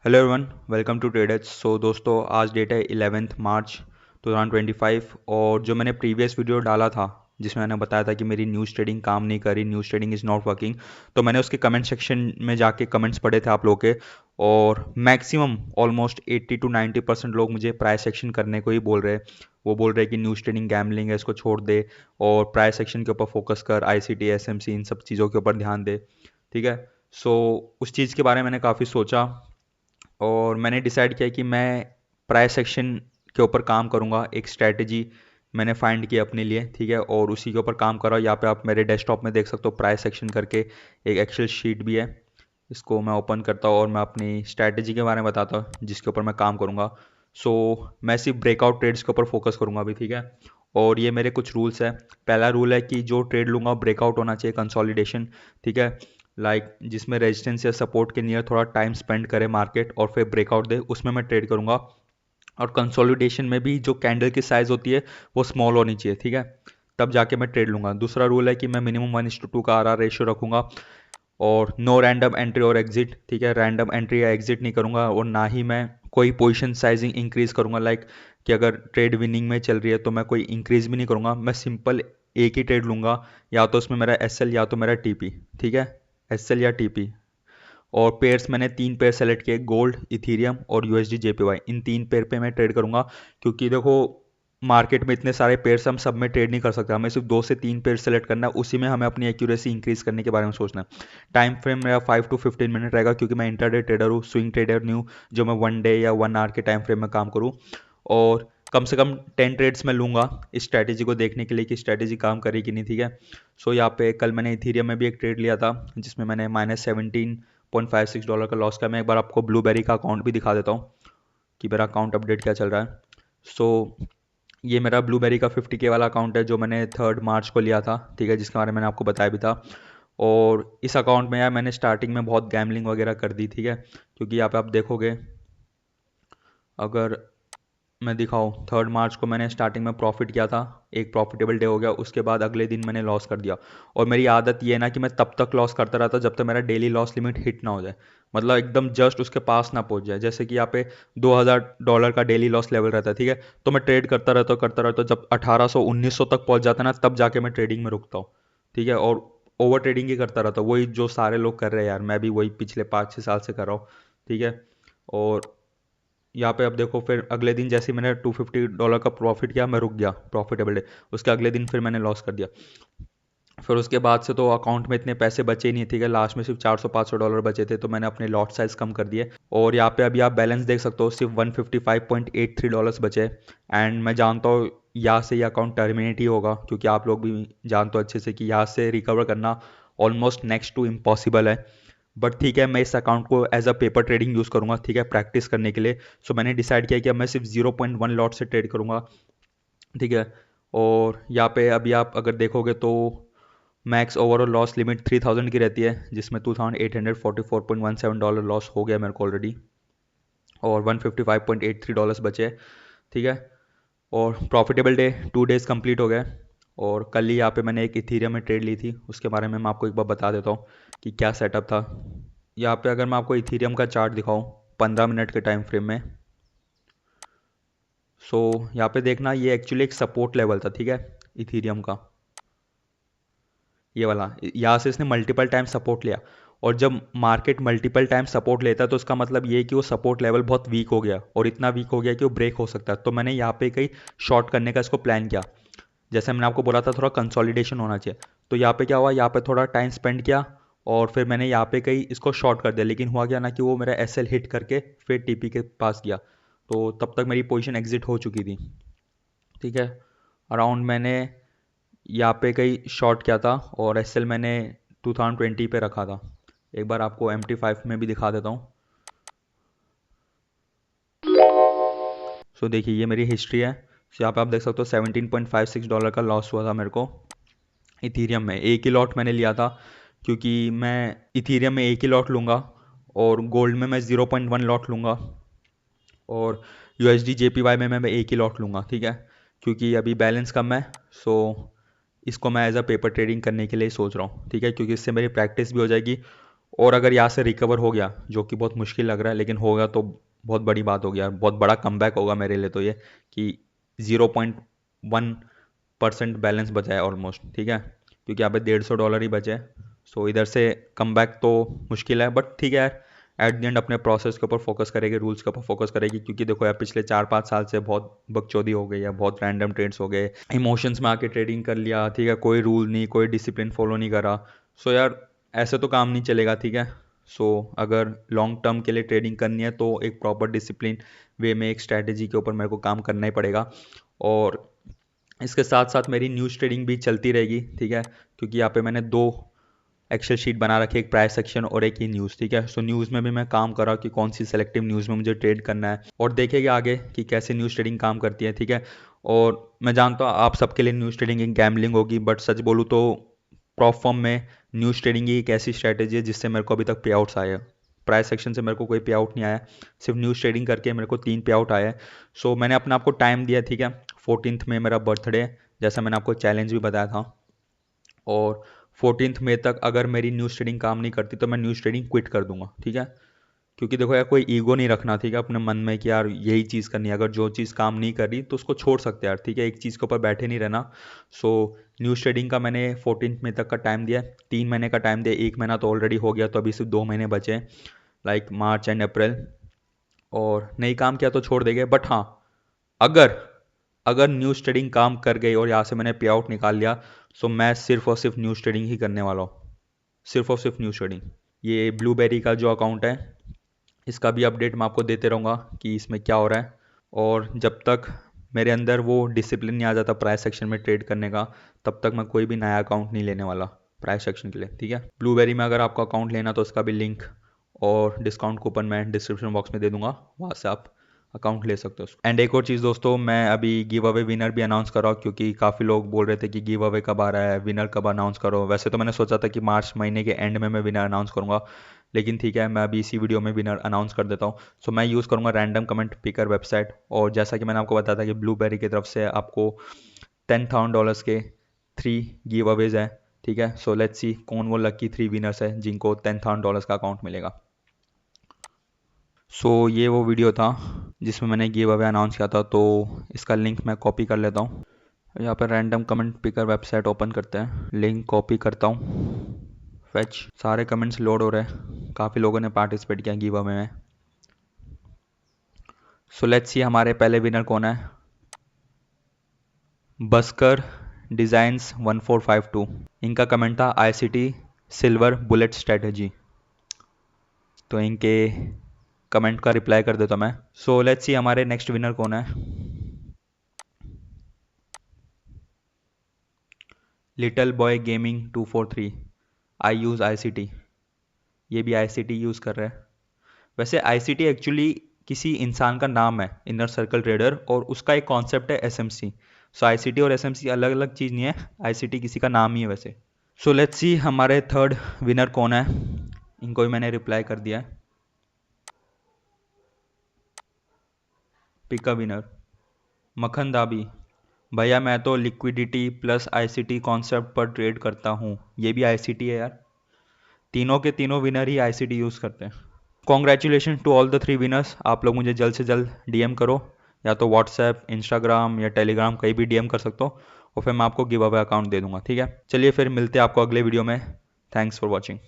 Hello everyone, welcome to traders. So दोस्तों, आज date है 11 मार्च 2025 और जो मैंने प्रीवियस वीडियो डाला था जिसमें मैंने बताया था कि मेरी न्यूज़ ट्रेडिंग काम नहीं करी, news trading is not working. तो मैंने उसके कमेंट सेक्शन में जाके कमेंट्स पढ़े थे आप लोग के, और मैक्सिमम ऑलमोस्ट 80 to 90% लोग मुझे प्राइस एक्शन करने को ही बोल रहे हैं। वो बोल रहे हैं कि न्यूज़ ट्रेडिंग गैम्बलिंग है, इसको छोड़ दे और प्राइस एक्शन के ऊपर फोकस कर, ICT SMC इन सब चीज़ों के ऊपर ध्यान दे। ठीक है। सो उस चीज़ के बारे में मैंने काफ़ी सोचा और मैंने डिसाइड किया कि मैं प्राइस एक्शन के ऊपर काम करूँगा। एक स्ट्रैटेजी मैंने फाइंड की अपने लिए, ठीक है, और उसी के ऊपर काम कर रहा हूँ। यहाँ पे आप मेरे डेस्कटॉप में देख सकते हो प्राइस एक्शन करके एक एक्सेल शीट भी है। इसको मैं ओपन करता हूँ और मैं अपनी स्ट्रैटेजी के बारे में बताता हूँ जिसके ऊपर मैं काम करूँगा। सो मैं सिर्फ ब्रेकआउट ट्रेड्स के ऊपर फोकस करूँगा अभी, ठीक है। और ये मेरे कुछ रूल्स है। पहला रूल है कि जो ट्रेड लूँगा ब्रेकआउट होना चाहिए, कंसोलिडेशन, ठीक है। जिसमें रेजिस्टेंस या सपोर्ट के नियर थोड़ा टाइम स्पेंड करे मार्केट और फिर ब्रेकआउट दे, उसमें मैं ट्रेड करूँगा। और कंसोलिडेशन में भी जो कैंडल की साइज़ होती है वो स्मॉल होनी चाहिए, ठीक है, तब जाके मैं ट्रेड लूँगा। दूसरा रूल है कि मैं मिनिमम 1:2 का RR रेशियो रखूँगा और नो रैंडम एंट्री और एग्जिट, ठीक है। रैंडम एंट्री या एग्जिट नहीं करूँगा और ना ही मैं कोई पोजीशन साइजिंग इंक्रीज करूँगा। कि अगर ट्रेड विनिंग में चल रही है तो मैं कोई इंक्रीज भी नहीं करूँगा, मैं सिंपल एक ही ट्रेड लूँगा, या तो उसमें मेरा SL या तो मेरा TP, ठीक है, SL या TP। और पेयर्स मैंने 3 पेयर सेलेक्ट किए, गोल्ड, इथीरियम और USD JPY। इन 3 पेयर पे मैं ट्रेड करूँगा, क्योंकि देखो मार्केट में इतने सारे पेयर्स हम सब में ट्रेड नहीं कर सकते, हमें सिर्फ 2 से 3 पेयर सेलेक्ट करना है, उसी में हमें अपनी एक्यूरेसी इंक्रीज करने के बारे में सोचना है। टाइम फ्रेम मेरा 5 to 15 मिनट रहेगा, क्योंकि मैं इंटरडे ट्रेडर हूँ, स्विंग ट्रेडर नहीं हूँ जो मैं 1 डे या 1 आवर के टाइम फ्रेम में काम करूँ। और कम से कम 10 ट्रेड्स में लूँगा इस स्ट्रैटेजी को देखने के लिए कि स्ट्रैटेजी काम करेगी कि नहीं, ठीक है। सो यहाँ पे कल मैंने इथीरियम में भी एक ट्रेड लिया था जिसमें मैंने -$17.56 का लॉस किया। मैं एक बार आपको ब्लूबेरी का अकाउंट भी दिखा देता हूँ कि मेरा अकाउंट अपडेट क्या चल रहा है। सो ये मेरा ब्लूबेरी का 50K वाला अकाउंट है जो मैंने 3 मार्च को लिया था, ठीक है, जिसके बारे में मैंने आपको बताया भी था। और इस अकाउंट में यार मैंने स्टार्टिंग में बहुत गैमलिंग वगैरह कर दी, ठीक है, क्योंकि यहाँ पे आप देखोगे, अगर मैं दिखाऊँ, 3 मार्च को मैंने स्टार्टिंग में प्रॉफिट किया था, एक प्रॉफिटेबल डे हो गया, उसके बाद अगले दिन मैंने लॉस कर दिया। और मेरी आदत ये है ना कि मैं तब तक लॉस करता रहता जब तक मेरा डेली लॉस लिमिट हिट ना हो जाए, मतलब एकदम जस्ट उसके पास ना पहुंच जाए। जैसे कि यहाँ पे $2000 का डेली लॉस लेवल रहता है, ठीक है, तो मैं ट्रेड करता रहता हूँ, जब 1800 1900 तक पहुंच जाता है ना, तब जाके मैं ट्रेडिंग में रुकता हूँ, ठीक है। और ओवर ट्रेडिंग ही करता रहता हूँ, वही जो सारे लोग कर रहे हैं यार, मैं भी वही पिछले 5 6 साल से कर रहा हूँ, ठीक है। और यहाँ पे अब देखो, फिर अगले दिन जैसे ही मैंने $250 का प्रॉफिट किया, मैं रुक गया प्रॉफिटेबल डे, उसके अगले दिन फिर मैंने लॉस कर दिया। फिर उसके बाद से तो अकाउंट में इतने पैसे बचे ही नहीं, ठीक है, लास्ट में सिर्फ $400 500 बचे थे, तो मैंने अपने लॉट साइज कम कर दिए। और यहाँ पे अभी आप बैलेंस देख सकते हो, सिर्फ $155.83 बचे। एंड मैं जानता हूँ यहाँ से ये अकाउंट टर्मिनेट ही होगा, क्योंकि आप लोग भी जानते हो अच्छे से कि यहाँ से रिकवर करना ऑलमोस्ट नेक्स्ट टू इम्पॉसिबल है। बट ठीक है, मैं इस अकाउंट को as a paper trading use करूँगा, ठीक है, प्रैक्टिस करने के लिए। सो मैंने डिसाइड किया कि अब मैं सिर्फ 0.1 लॉट से ट्रेड करूँगा, ठीक है। और यहाँ पे अभी आप अगर देखोगे तो मैक्स ओवरऑल लॉस लिमिट 3000 की रहती है, जिसमें $2844.17 लॉस हो गया मेरे को ऑलरेडी, और $155.83 बचे, ठीक है। और प्रॉफिटेबल डे 2 डेज़ कंप्लीट हो गए। और कल ही यहाँ पे मैंने एक इथीरियम में ट्रेड ली थी, उसके बारे में मैं आपको एक बार बता देता हूँ कि क्या सेटअप था। यहाँ पे अगर मैं आपको इथीरियम का चार्ट दिखाऊँ 15 मिनट के टाइम फ्रेम में, सो यहाँ पे देखना, ये एक्चुअली एक सपोर्ट लेवल था, ठीक है, इथीरियम का, ये वाला। यहाँ से इसने मल्टीपल टाइम सपोर्ट लिया, और जब मार्केट मल्टीपल टाइम सपोर्ट लेता है तो उसका मतलब ये है कि वो सपोर्ट लेवल बहुत वीक हो गया, और इतना वीक हो गया कि वो ब्रेक हो सकता है। तो मैंने यहाँ पे कहीं शॉर्ट करने का इसको प्लान किया। जैसे मैंने आपको बोला था थोड़ा कंसोलिडेशन होना चाहिए, तो यहाँ पे क्या हुआ, यहाँ पे थोड़ा टाइम स्पेंड किया और फिर मैंने यहाँ पे कहीं इसको शॉर्ट कर दिया। लेकिन हुआ क्या ना कि वो मेरा SL हिट करके फिर TP के पास गया, तो तब तक मेरी पोजीशन एग्जिट हो चुकी थी, ठीक है। अराउंड मैंने यहाँ पे कहीं शॉर्ट किया था और SL मैंने 2020 पे रखा था। एक बार आपको MT5 में भी दिखा देता हूँ। सो देखिए, ये मेरी हिस्ट्री है। यहाँ पे आप देख सकते हो $17.56 का लॉस हुआ था मेरे को इथीरियम में। एक ही लॉट मैंने लिया था, क्योंकि मैं इथीरियम में एक ही लॉट लूँगा और गोल्ड में मैं 0.1 लॉट लूँगा, और USD JPY में मैं एक ही लॉट लूँगा, ठीक है, क्योंकि अभी बैलेंस कम है। सो इसको मैं एज अ पेपर ट्रेडिंग करने के लिए सोच रहा हूँ, ठीक है, क्योंकि इससे मेरी प्रैक्टिस भी हो जाएगी और अगर यहाँ से रिकवर हो गया, जो कि बहुत मुश्किल लग रहा है, लेकिन होगा तो बहुत बड़ी बात होगी यार, बहुत बड़ा कमबैक होगा मेरे लिए तो ये, कि 0.1% बैलेंस बचा है ऑलमोस्ट, ठीक है, क्योंकि यहाँ पे $150 ही बचे हैं। सो इधर से कमबैक तो मुश्किल है, बट ठीक है यार, एट द एंड अपने प्रोसेस के ऊपर फोकस करेगी, रूल्स के ऊपर फोकस करेगी, क्योंकि देखो यार पिछले 4-5 साल से बहुत बकचोदी हो गई है, बहुत रैंडम ट्रेड्स हो गए, इमोशंस में आके ट्रेडिंग कर लिया, ठीक है, कोई रूल नहीं, कोई डिसिप्लिन फॉलो नहीं करा। सो यार ऐसे तो काम नहीं चलेगा, ठीक है। सो अगर लॉन्ग टर्म के लिए ट्रेडिंग करनी है तो एक प्रॉपर डिसिप्लिन वे में एक स्ट्रैटेजी के ऊपर मेरे को काम करना ही पड़ेगा। और इसके साथ साथ मेरी न्यूज़ ट्रेडिंग भी चलती रहेगी, ठीक है, क्योंकि यहाँ पे मैंने 2 एक्सेल शीट बना रखी है, एक प्राइस सेक्शन और एक ही न्यूज़, ठीक है। सो न्यूज़ में भी मैं काम कर रहा हूँ कि कौन सी सेलेक्टिव न्यूज़ में मुझे ट्रेड करना है, और देखेंगे आगे कि कैसे न्यूज़ ट्रेडिंग काम करती है, ठीक है। और मैं जानता हूँ आप सबके लिए न्यूज़ ट्रेडिंग एक गैम्बलिंग होगी, बट सच बोलूँ तो प्रॉप फॉर्म में न्यूज़ ट्रेडिंग ही एक ऐसी स्ट्रैटेजी है जिससे मेरे को अभी तक पे आउट्स आए हैं। प्राइस सेक्शन से मेरे को कोई पे आउट नहीं आया, सिर्फ न्यूज़ ट्रेडिंग करके मेरे को 3 पे आउट आए हैं। सो मैंने अपने आप को टाइम दिया, ठीक है, 14th में मेरा बर्थडे है, जैसा मैंने आपको चैलेंज भी बताया था। और 14th मई तक अगर मेरी न्यूज़ ट्रेडिंग काम नहीं करती तो मैं न्यूज़ ट्रेडिंग क्विट कर दूंगा, ठीक है। क्योंकि देखो यार, कोई ईगो नहीं रखना, ठीक है, अपने मन में कि यार यही चीज़ करनी है, अगर जो चीज़ काम नहीं कर रही तो उसको छोड़ सकते हैं यार, ठीक है, एक चीज़ के ऊपर बैठे नहीं रहना। सो न्यूज़ ट्रेडिंग का मैंने 14th मई तक का टाइम दिया है, 3 महीने का टाइम दिया, 1 महीना तो ऑलरेडी हो गया, तो अभी सिर्फ 2 महीने बचे हैं, लाइक मार्च एंड अप्रैल। और नहीं काम किया तो छोड़ देंगे, बट हाँ, अगर अगर न्यूज़ ट्रेडिंग काम कर गई और यहाँ से मैंने पे आउट निकाल लिया, सो मैं सिर्फ और सिर्फ न्यूज़ ट्रेडिंग ही करने वाला हूँ, सिर्फ और सिर्फ न्यूज़ ट्रेडिंग। ये ब्लूबेरी का जो अकाउंट है, इसका भी अपडेट मैं आपको देते रहूँगा कि इसमें क्या हो रहा है। और जब तक मेरे अंदर वो डिसिप्लिन नहीं आ जाता प्राइस सेक्शन में ट्रेड करने का, तब तक मैं कोई भी नया अकाउंट नहीं लेने वाला प्राइस सेक्शन के लिए, ठीक है। ब्लूबेरी में अगर आपको अकाउंट लेना तो उसका भी लिंक और डिस्काउंट कूपन मैं डिस्क्रिप्शन बॉक्स में दे दूंगा, वहाँ से आप अकाउंट ले सकते हो। एंड एक और चीज़ दोस्तों, मैं अभी गिव अवे विनर भी अनाउंस कर रहा हूँ, क्योंकि काफ़ी लोग बोल रहे थे कि गिव अवे कब आ रहा है, विनर कब अनाउंस करो। वैसे तो मैंने सोचा था कि मार्च महीने के एंड में मैं विनर अनाउंस करूँगा, लेकिन ठीक है, मैं अभी इसी वीडियो में विनर अनाउंस कर देता हूँ। सो मैं यूज़ करूँगा रैंडम कमेंट पिकर वेबसाइट, और जैसा कि मैंने आपको बताया था कि ब्लूबेरी की तरफ से आपको $10,000 के 3 गिव अवेज हैं, ठीक है। सो लेट्स सी कौन वो लकी 3 विनर्स है जिनको $10,000 का अकाउंट मिलेगा। सो ये वो वीडियो था जिसमें मैंने गिव अवे अनाउंस किया था, तो इसका लिंक मैं कॉपी कर लेता हूँ। यहाँ पर random comment picker website open करते हैं, लिंक कॉपी करता हूँ, फेच, सारे कमेंट्स लोड हो रहे हैं, काफ़ी लोगों ने पार्टिसिपेट किया गिव अवे में। सो लेट्स सी हमारे पहले विनर कौन है। बस्कर डिज़ाइंस 1452, इनका कमेंट था ICT सिल्वर बुलेट स्ट्रेटजी, तो इनके कमेंट का रिप्लाई कर देता मैं। सो लेट्स सी हमारे नेक्स्ट विनर कौन है। लिटिल बॉय गेमिंग 243, आई यूज़ ICT, ये भी ICT यूज़ कर रहा है। वैसे ICT एक्चुअली किसी इंसान का नाम है, इनर सर्कल ट्रेडर, और उसका एक कॉन्सेप्ट है SMC। सो ICT और SMC अलग अलग चीज़ नहीं है, ICT किसी का नाम ही है वैसे। सो लेट्स सी हमारे थर्ड विनर कौन है, इनको भी मैंने रिप्लाई कर दिया है। पिक अ विनर, मक्खन दाबी, भैया मैं तो लिक्विडिटी प्लस ICT कॉन्सेप्ट पर ट्रेड करता हूँ, ये भी ICT है यार, तीनों के तीनों विनर ही ICT यूज़ करते हैं। Congratulation to all the 3 winners, आप लोग मुझे जल्द से जल्द DM करो, या तो व्हाट्सएप, इंस्टाग्राम या टेलीग्राम, कहीं भी DM कर सकते हो, और फिर मैं आपको गिव अवे अकाउंट दे दूंगा, ठीक है। चलिए फिर मिलते हैं आपको अगले वीडियो में। Thanks for watching.